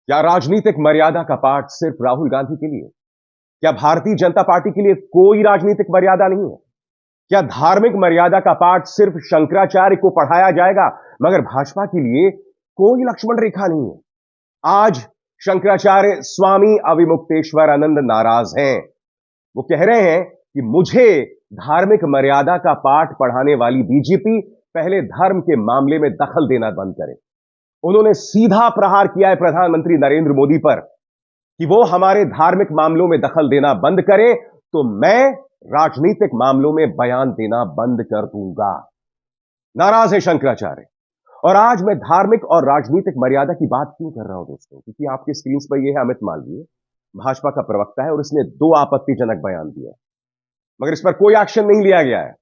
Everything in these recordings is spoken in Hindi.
क्या राजनीतिक मर्यादा का पाठ सिर्फ राहुल गांधी के लिए? क्या भारतीय जनता पार्टी के लिए कोई राजनीतिक मर्यादा नहीं है? क्या धार्मिक मर्यादा का पाठ सिर्फ शंकराचार्य को पढ़ाया जाएगा, मगर भाजपा के लिए कोई लक्ष्मण रेखा नहीं है? आज शंकराचार्य स्वामी अविमुक्तेश्वर आनंद नाराज हैं। वो कह रहे हैं कि मुझे धार्मिक मर्यादा का पाठ पढ़ाने वाली बीजेपी पहले धर्म के मामले में दखल देना बंद करे। उन्होंने सीधा प्रहार किया है प्रधानमंत्री नरेंद्र मोदी पर कि वो हमारे धार्मिक मामलों में दखल देना बंद करें तो मैं राजनीतिक मामलों में बयान देना बंद कर दूंगा। नाराज है शंकराचार्य। और आज मैं धार्मिक और राजनीतिक मर्यादा की बात क्यों कर रहा हूं दोस्तों? क्योंकि आपके स्क्रीन पर यह है अमित मालवीय, भाजपा का प्रवक्ता है, और इसने दो आपत्तिजनक बयान दिए, मगर इस पर कोई एक्शन नहीं लिया गया है।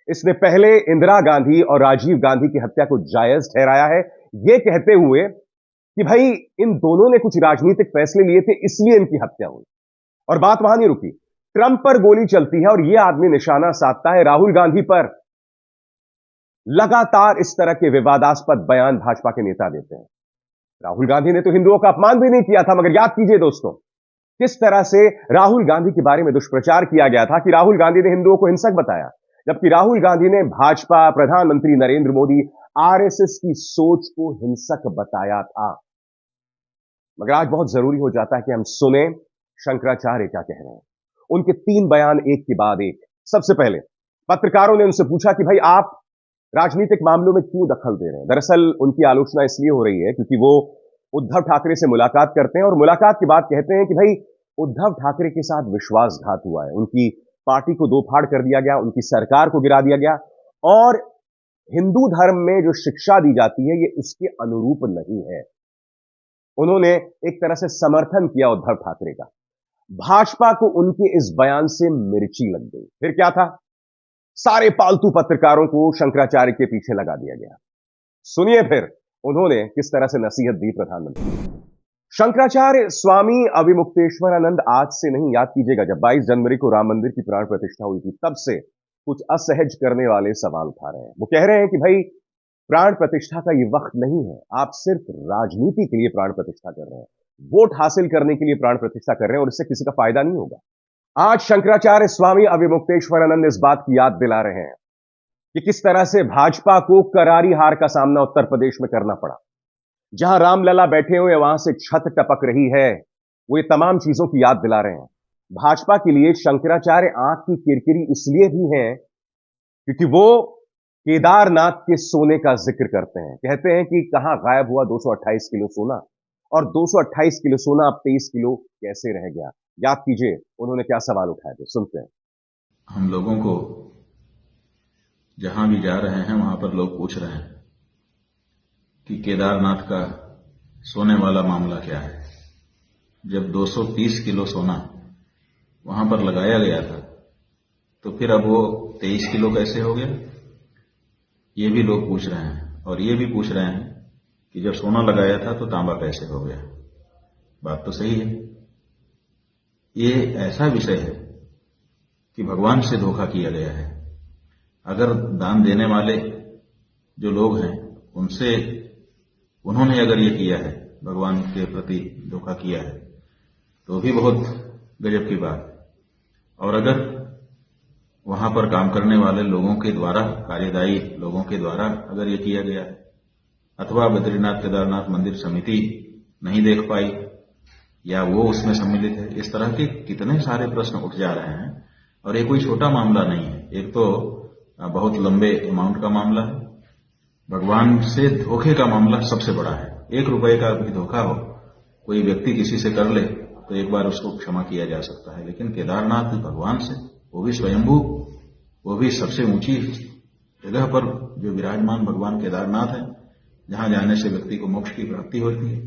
इसने पहले इंदिरा गांधी और राजीव गांधी की हत्या को जायज ठहराया है, यह कहते हुए कि भाई इन दोनों ने कुछ राजनीतिक फैसले लिए थे इसलिए इनकी हत्या हुई। और बात वहां नहीं रुकी, ट्रंप पर गोली चलती है और यह आदमी निशाना साधता है राहुल गांधी पर। लगातार इस तरह के विवादास्पद बयान भाजपा के नेता देते हैं। राहुल गांधी ने तो हिंदुओं का अपमान भी नहीं किया था, मगर याद कीजिए दोस्तों किस तरह से राहुल गांधी के बारे में दुष्प्रचार किया गया था कि राहुल गांधी ने हिंदुओं को हिंसक बताया, जबकि राहुल गांधी ने भाजपा, प्रधानमंत्री नरेंद्र मोदी, आरएसएस की सोच को हिंसक बताया था। मगर आज बहुत जरूरी हो जाता है कि हम सुने शंकराचार्य क्या कह रहे हैं। उनके तीन बयान एक के बाद एक। सबसे पहले पत्रकारों ने उनसे पूछा कि भाई आप राजनीतिक मामलों में क्यों दखल दे रहे हैं। दरअसल उनकी आलोचना इसलिए हो रही है क्योंकि वो उद्धव ठाकरे से मुलाकात करते हैं और मुलाकात के बाद कहते हैं कि भाई उद्धव ठाकरे के साथ विश्वासघात हुआ है, उनकी पार्टी को दो फाड़ कर दिया गया, उनकी सरकार को गिरा दिया गया, और हिंदू धर्म में जो शिक्षा दी जाती है ये उसके अनुरूप नहीं है। उन्होंने एक तरह से समर्थन किया उद्धव ठाकरे का। भाजपा को उनके इस बयान से मिर्ची लग गई। फिर क्या था? सारे पालतू पत्रकारों को शंकराचार्य के पीछे लगा दिया गया। सुनिए फिर उन्होंने किस तरह से नसीहत दी प्रधानमंत्री को। शंकराचार्य स्वामी अविमुक्तेश्वरानंद आज से नहीं, याद कीजिएगा जब 22 जनवरी को राम मंदिर की प्राण प्रतिष्ठा हुई थी तब से कुछ असहज करने वाले सवाल उठा रहे हैं। वो कह रहे हैं कि भाई प्राण प्रतिष्ठा का ये वक्त नहीं है, आप सिर्फ राजनीति के लिए प्राण प्रतिष्ठा कर रहे हैं, वोट हासिल करने के लिए प्राण प्रतिष्ठा कर रहे हैं और इससे किसी का फायदा नहीं होगा। आज शंकराचार्य स्वामी अविमुक्तेश्वरानंद इस बात की याद दिला रहे हैं कि किस तरह से भाजपा को करारी हार का सामना उत्तर प्रदेश में करना पड़ा। जहां रामलला बैठे हुए वहां से छत टपक रही है, वो ये तमाम चीजों की याद दिला रहे हैं। भाजपा के लिए शंकराचार्य आंख की किरकिरी इसलिए भी है क्योंकि वो केदारनाथ के सोने का जिक्र करते हैं। कहते हैं कि कहां गायब हुआ 228 किलो सोना, और 228 किलो सोना अब 23 किलो कैसे रह गया। याद कीजिए उन्होंने क्या सवाल उठाए थे, सुनते हैं। हम लोगों को जहां भी जा रहे हैं वहां पर लोग पूछ रहे हैं कि केदारनाथ का सोने वाला मामला क्या है। जब 230 किलो सोना वहां पर लगाया गया था तो फिर अब वो 23 किलो कैसे हो गया, ये भी लोग पूछ रहे हैं। और ये भी पूछ रहे हैं कि जब सोना लगाया था तो तांबा कैसे हो गया। बात तो सही है, ये ऐसा विषय है कि भगवान से धोखा किया गया है। अगर दान देने वाले जो लोग हैं उनसे उन्होंने अगर ये किया है, भगवान के प्रति धोखा किया है, तो भी बहुत गजब की बात। और अगर वहां पर काम करने वाले लोगों के द्वारा, कार्यदायी लोगों के द्वारा अगर ये किया गया है, अथवा बद्रीनाथ केदारनाथ मंदिर समिति नहीं देख पाई या वो उसमें सम्मिलित है, इस तरह के कितने सारे प्रश्न उठ जा रहे हैं। और ये कोई छोटा मामला नहीं है, एक तो बहुत लंबे अमाउंट का मामला है। भगवान से धोखे का मामला सबसे बड़ा है। 1 रुपए का भी धोखा हो, कोई व्यक्ति किसी से कर ले तो एक बार उसको क्षमा किया जा सकता है, लेकिन केदारनाथ भगवान से, वो भी स्वयंभू, वो भी सबसे ऊंची जगह पर जो विराजमान भगवान केदारनाथ है, जहां जाने से व्यक्ति को मोक्ष की प्राप्ति होती है,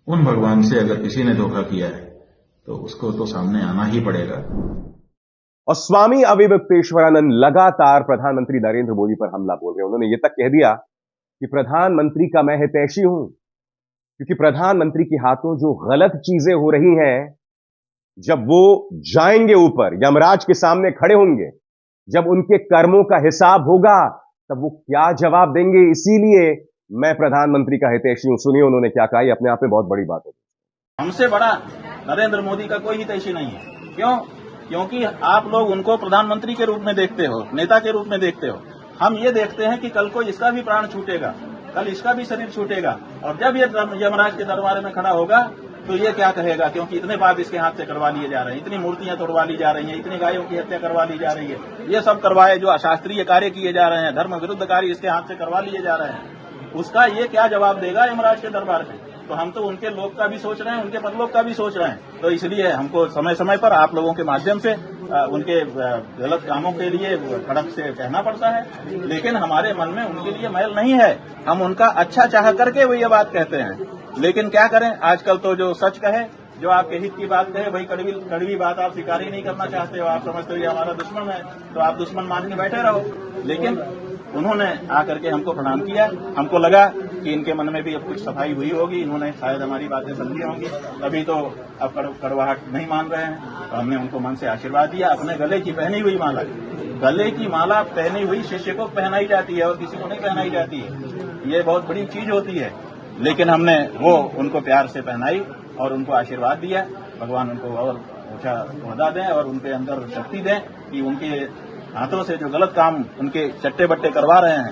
उन भगवान से अगर किसी ने धोखा किया है तो उसको तो सामने आना ही पड़ेगा। और स्वामी अविमुक्तेश्वरानंद लगातार प्रधानमंत्री नरेंद्र मोदी पर हमला बोल रहे हैं। उन्होंने यह तक कह दिया कि प्रधानमंत्री का मैं हितैषी हूं, क्योंकि प्रधानमंत्री के हाथों जो गलत चीजें हो रही हैं, जब वो जाएंगे ऊपर, यमराज के सामने खड़े होंगे, जब उनके कर्मों का हिसाब होगा, तब वो क्या जवाब देंगे। इसीलिए मैं प्रधानमंत्री का हितैषी हूं। सुनिए उन्होंने क्या कहा, ये अपने आप में बहुत बड़ी बात है। हमसे बड़ा नरेंद्र मोदी का कोई हितैषी नहीं है। क्यों? क्योंकि आप लोग उनको प्रधानमंत्री के रूप में देखते हो, नेता के रूप में देखते हो। हम ये देखते हैं कि कल को इसका भी प्राण छूटेगा, कल इसका भी शरीर छूटेगा, और जब ये यमराज के दरबार में खड़ा होगा तो ये क्या कहेगा? क्योंकि इतने पाप इसके हाथ से करवा लिए जा रहे हैं, इतनी मूर्तियां तोड़वा ली जा रही हैं, इतनी गायों की हत्या करवा ली जा रही है, ये सब करवाए जो अशास्त्रीय कार्य किए जा रहे हैं, धर्म विरुद्ध कार्य इसके हाथ से करवा लिए जा रहे हैं, उसका ये क्या जवाब देगा यमराज के दरबार में? तो हम तो उनके लोक का भी सोच रहे हैं, उनके परलोक का भी सोच रहे हैं। तो इसलिए हमको समय समय पर आप लोगों के माध्यम से उनके गलत कामों के लिए कड़क से कहना पड़ता है, लेकिन हमारे मन में उनके लिए मैल नहीं है। हम उनका अच्छा चाह करके वो ये बात कहते हैं। लेकिन क्या करें, आजकल तो जो सच कहे, जो आपके हित की बात कहे, वही कड़वी बात आप स्वीकार ही नहीं करना चाहते हो। आप समझते हो ये हमारा दुश्मन है, तो आप दुश्मन मान के बैठे रहो। लेकिन उन्होंने आकर के हमको प्रणाम किया, हमको लगा कि इनके मन में भी अब कुछ सफाई हुई होगी, इन्होंने शायद हमारी बातें समझी होंगी, तभी तो अब कड़वाहट नहीं मान रहे हैं। तो हमने उनको मन से आशीर्वाद दिया। अपने गले की पहनी हुई माला, गले की माला पहनी हुई शिष्य को पहनाई जाती है और किसी को नहीं पहनाई जाती है। ये बहुत बड़ी चीज होती है, लेकिन हमने वो उनको प्यार से पहनाई और उनको आशीर्वाद दिया। भगवान उनको और ऊंचा ओहदा दें और उनके अंदर शक्ति दें कि उनके हाथों से जो गलत काम उनके चट्टे बट्टे करवा रहे हैं,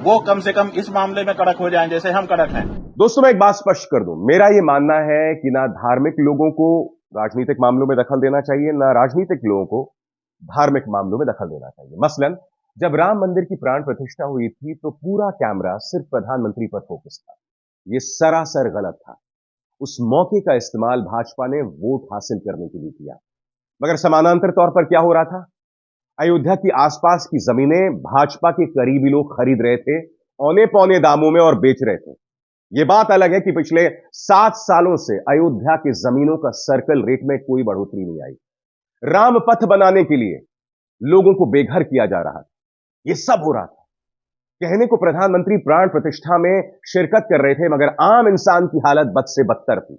वो कम से कम इस मामले में कड़क हो जाएं जैसे हम कड़क हैं। दोस्तों, मैं एक बात स्पष्ट कर दूं, मेरा यह मानना है कि ना धार्मिक लोगों को राजनीतिक मामलों में दखल देना चाहिए, ना राजनीतिक लोगों को धार्मिक मामलों में दखल देना चाहिए। मसलन जब राम मंदिर की प्राण प्रतिष्ठा हुई थी तो पूरा कैमरा सिर्फ प्रधानमंत्री पर फोकस था। यह सरासर गलत था। उस मौके का इस्तेमाल भाजपा ने वोट हासिल करने के लिए किया, मगर समानांतर तौर पर क्या हो रहा था? अयोध्या की आसपास की जमीनें भाजपा के करीबी लोग खरीद रहे थे, औने पौने दामों में, और बेच रहे थे। यह बात अलग है कि पिछले 7 सालों से अयोध्या के जमीनों का सर्कल रेट में कोई बढ़ोतरी नहीं आई। राम पथ बनाने के लिए लोगों को बेघर किया जा रहा था। यह सब हो रहा था। कहने को प्रधानमंत्री प्राण प्रतिष्ठा में शिरकत कर रहे थे, मगर आम इंसान की हालत बद से बदतर थी।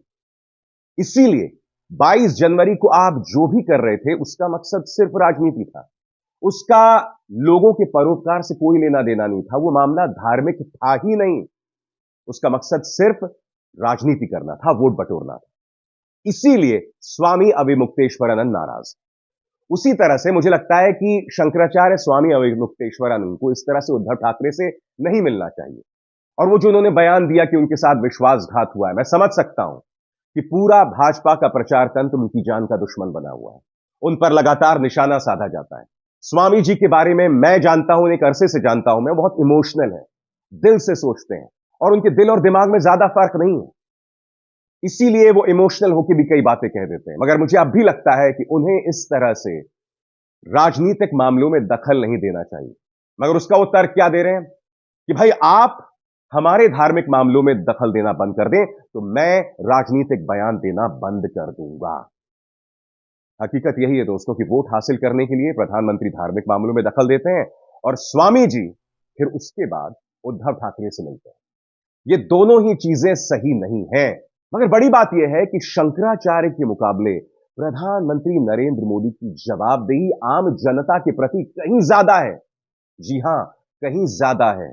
इसीलिए 22 जनवरी को आप जो भी कर रहे थे उसका मकसद सिर्फ राजनीति था। उसका लोगों के परोपकार से कोई लेना देना नहीं था। वो मामला धार्मिक था ही नहीं। उसका मकसद सिर्फ राजनीति करना था, वोट बटोरना था। इसीलिए स्वामी अविमुक्तेश्वरानंद नाराज। उसी तरह से मुझे लगता है कि शंकराचार्य स्वामी अविमुक्तेश्वरानंद को इस तरह से उद्धव ठाकरे से नहीं मिलना चाहिए। और वो जो उन्होंने बयान दिया कि उनके साथ विश्वासघात हुआ है, मैं समझ सकता हूं कि पूरा भाजपा का प्रचार तंत्र उनकी जान का दुश्मन बना हुआ है। उन पर लगातार निशाना साधा जाता है। स्वामी जी के बारे में मैं जानता हूं, एक अरसे से जानता हूं, मैं बहुत इमोशनल है, दिल से सोचते हैं, और उनके दिल और दिमाग में ज्यादा फर्क नहीं है। इसीलिए वो इमोशनल होकर भी कई बातें कह देते हैं। मगर मुझे अब भी लगता है कि उन्हें इस तरह से राजनीतिक मामलों में दखल नहीं देना चाहिए। मगर उसका वो तर्क क्या दे रहे हैं कि भाई आप हमारे धार्मिक मामलों में दखल देना बंद कर दें तो मैं राजनीतिक बयान देना बंद कर दूंगा। हकीकत यही है दोस्तों कि वोट हासिल करने के लिए प्रधानमंत्री धार्मिक मामलों में दखल देते हैं और स्वामी जी फिर उसके बाद उद्धव ठाकरे से मिलते हैं। ये दोनों ही चीजें सही नहीं हैं। मगर बड़ी बात यह है कि शंकराचार्य के मुकाबले प्रधानमंत्री नरेंद्र मोदी की जवाबदेही आम जनता के प्रति कहीं ज्यादा है। जी हां, कहीं ज्यादा है।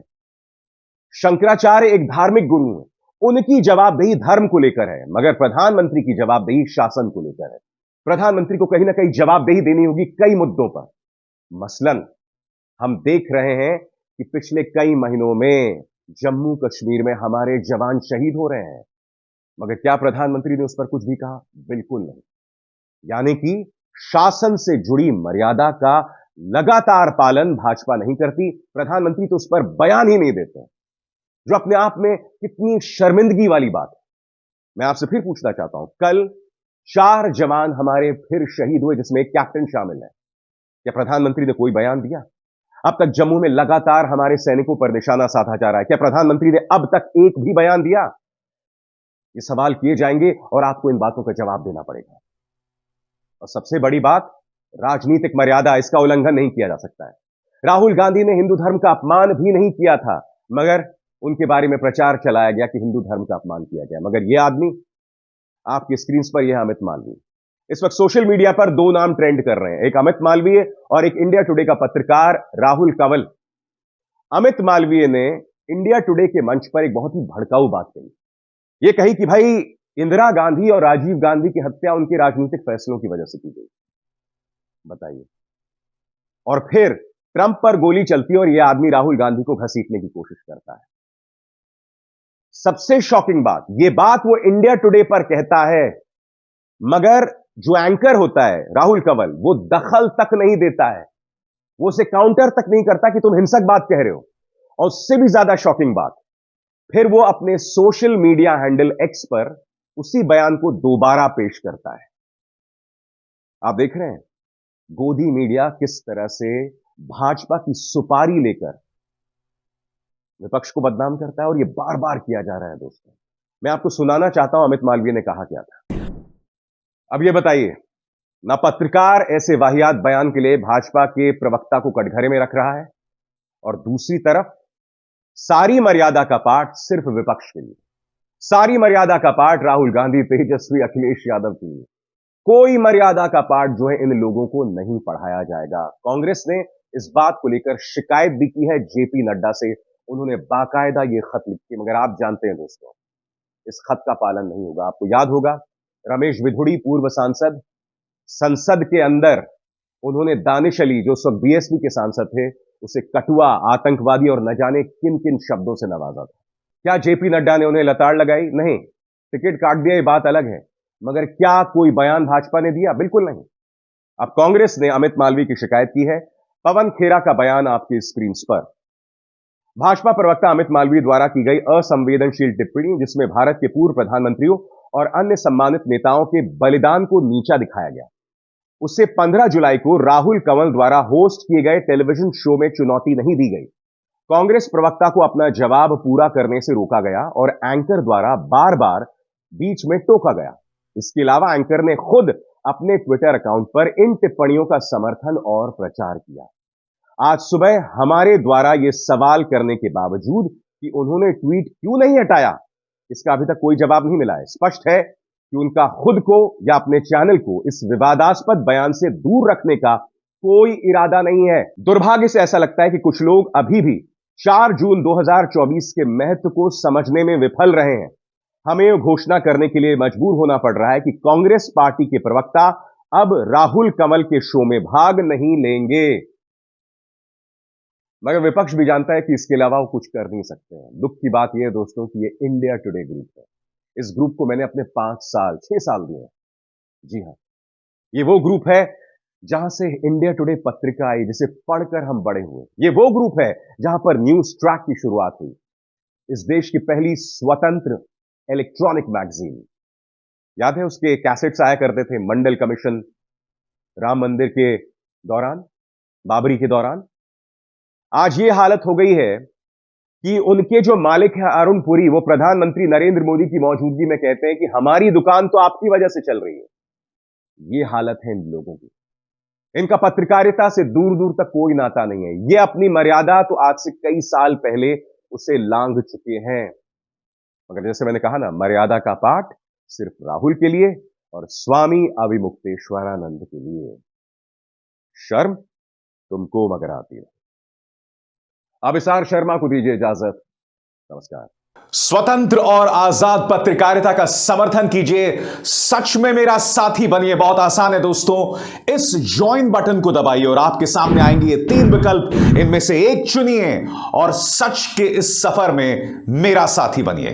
शंकराचार्य एक धार्मिक गुरु है, उनकी जवाबदेही धर्म को लेकर है, मगर प्रधानमंत्री की जवाबदेही शासन को लेकर है। प्रधानमंत्री को कहीं ना कहीं जवाबदेही देनी होगी कई मुद्दों पर। मसलन हम देख रहे हैं कि पिछले कई महीनों में जम्मू कश्मीर में हमारे जवान शहीद हो रहे हैं, मगर क्या प्रधानमंत्री ने उस पर कुछ भी कहा? बिल्कुल नहीं। यानी कि शासन से जुड़ी मर्यादा का लगातार पालन भाजपा नहीं करती। प्रधानमंत्री तो उस पर बयान ही नहीं देते, जो अपने आप में कितनी शर्मिंदगी वाली बात है। मैं आपसे फिर पूछना चाहता हूं, कल 4 जवान हमारे फिर शहीद हुए, जिसमें एक कैप्टन शामिल है। क्या प्रधानमंत्री ने कोई बयान दिया? अब तक जम्मू में लगातार हमारे सैनिकों पर निशाना साधा जा रहा है। क्या प्रधानमंत्री ने अब तक एक भी बयान दिया? ये सवाल किए जाएंगे और आपको इन बातों का जवाब देना पड़ेगा। और सबसे बड़ी बात, राजनीतिक मर्यादा, इसका उल्लंघन नहीं किया जा सकता है। राहुल गांधी ने हिंदू धर्म का अपमान भी नहीं किया था, मगर उनके बारे में प्रचार चलाया गया कि हिंदू धर्म का अपमान किया गया। मगर यह आदमी, आपकी स्क्रीन पर यह अमित मालवीय। इस वक्त सोशल मीडिया पर 2 नाम ट्रेंड कर रहे हैं, एक अमित मालवीय और एक इंडिया टुडे का पत्रकार राहुल कंवल। अमित मालवीय ने इंडिया टुडे के मंच पर एक बहुत ही भड़काऊ बात कही। यह कही कि भाई इंदिरा गांधी और राजीव गांधी की हत्या उनके राजनीतिक फैसलों की वजह से की गई। बताइए। और फिर ट्रंप पर गोली चलती है और यह आदमी राहुल गांधी को घसीटने की कोशिश करता है। सबसे शॉकिंग बात, यह बात वो इंडिया टुडे पर कहता है, मगर जो एंकर होता है राहुल कंवल, वो दखल तक नहीं देता है, वो उसे काउंटर तक नहीं करता कि तुम हिंसक बात कह रहे हो। और उससे भी ज्यादा शॉकिंग बात, फिर वो अपने सोशल मीडिया हैंडल एक्स पर उसी बयान को दोबारा पेश करता है। आप देख रहे हैं गोदी मीडिया किस तरह से भाजपा की सुपारी लेकर विपक्ष को बदनाम करता है, और यह बार बार किया जा रहा है। दोस्तों, मैं आपको सुनाना चाहता हूं अमित मालवीय ने कहा क्या था। अब यह बताइए, ना पत्रकार ऐसे वाहियात बयान के लिए भाजपा के प्रवक्ता को कटघरे में रख रहा है, और दूसरी तरफ सारी मर्यादा का पाठ सिर्फ विपक्ष के लिए, सारी मर्यादा का पाठ राहुल गांधी, तेजस्वी, अखिलेश यादव के लिए। कोई मर्यादा का पाठ जो है इन लोगों को नहीं पढ़ाया जाएगा। कांग्रेस ने इस बात को लेकर शिकायत भी की है जेपी नड्डा से, उन्होंने बाकायदा ये खत लिखी, मगर आप जानते हैं दोस्तों, इस खत का पालन नहीं होगा। आपको याद होगा रमेश विधुड़ी, पूर्व सांसद, संसद के अंदर उन्होंने दानिश अली, जो सब बीएसपी के सांसद थे, उसे कटुआ, आतंकवादी और न जाने किन किन शब्दों से नवाजा था। क्या जेपी नड्डा ने उन्हें लताड़ लगाई? नहीं। टिकट काट दिया, ये बात अलग है, मगर क्या कोई बयान भाजपा ने दिया? बिल्कुल नहीं। अब कांग्रेस ने अमित मालवीय की शिकायत की है। पवन खेरा का बयान आपकी स्क्रीन पर। भाजपा प्रवक्ता अमित मालवीय द्वारा की गई असंवेदनशील टिप्पणी, जिसमें भारत के पूर्व प्रधानमंत्रियों और अन्य सम्मानित नेताओं के बलिदान को नीचा दिखाया गया, उससे 15 जुलाई को राहुल कंवल द्वारा होस्ट किए गए टेलीविजन शो में चुनौती नहीं दी गई। कांग्रेस प्रवक्ता को अपना जवाब पूरा करने से रोका गया और एंकर द्वारा बार बार बीच में टोका गया। इसके अलावा एंकर ने खुद अपने ट्विटर अकाउंट पर इन टिप्पणियों का समर्थन और प्रचार किया। आज सुबह हमारे द्वारा यह सवाल करने के बावजूद कि उन्होंने ट्वीट क्यों नहीं हटाया, इसका अभी तक कोई जवाब नहीं मिला है। स्पष्ट है कि उनका खुद को या अपने चैनल को इस विवादास्पद बयान से दूर रखने का कोई इरादा नहीं है। दुर्भाग्य से ऐसा लगता है कि कुछ लोग अभी भी 4 जून 2024 के महत्व को समझने में विफल रहे हैं। हमें घोषणा करने के लिए मजबूर होना पड़ रहा है कि कांग्रेस पार्टी के प्रवक्ता अब राहुल कंवल के शो में भाग नहीं लेंगे, मगर विपक्ष भी जानता है कि इसके अलावा वो कुछ कर नहीं सकते हैं। दुख की बात यह है दोस्तों कि ये इंडिया टुडे ग्रुप है। इस ग्रुप को मैंने अपने 6 साल दिए हैं। जी हां, ये वो ग्रुप है जहां से इंडिया टुडे पत्रिका आई, जिसे पढ़कर हम बड़े हुए। ये वो ग्रुप है जहां पर न्यूज ट्रैक की शुरुआत हुई, इस देश की पहली स्वतंत्र इलेक्ट्रॉनिक मैगजीन। याद है उसके कैसेट्स आया करते थे, मंडल कमीशन, राम मंदिर के दौरान, बाबरी के दौरान। आज ये हालत हो गई है कि उनके जो मालिक है अरुण पुरी, वो प्रधानमंत्री नरेंद्र मोदी की मौजूदगी में कहते हैं कि हमारी दुकान तो आपकी वजह से चल रही है। ये हालत है इन लोगों की। इनका पत्रकारिता से दूर दूर तक कोई नाता नहीं है। ये अपनी मर्यादा तो आज से कई साल पहले उसे लांघ चुके हैं। मगर जैसे मैंने कहा ना, मर्यादा का पाठ सिर्फ राहुल के लिए और स्वामी अविमुक्तेश्वरानंद के लिए। शर्म तुमको मगर आती है। अभिसार शर्मा को दीजिए इजाजत। नमस्कार। स्वतंत्र और आजाद पत्रकारिता का समर्थन कीजिए, सच में मेरा साथी बनिए। बहुत आसान है दोस्तों, इस ज्वाइन बटन को दबाइए और आपके सामने आएंगे ये 3 विकल्प, इनमें से एक चुनिए और सच के इस सफर में मेरा साथी बनिए।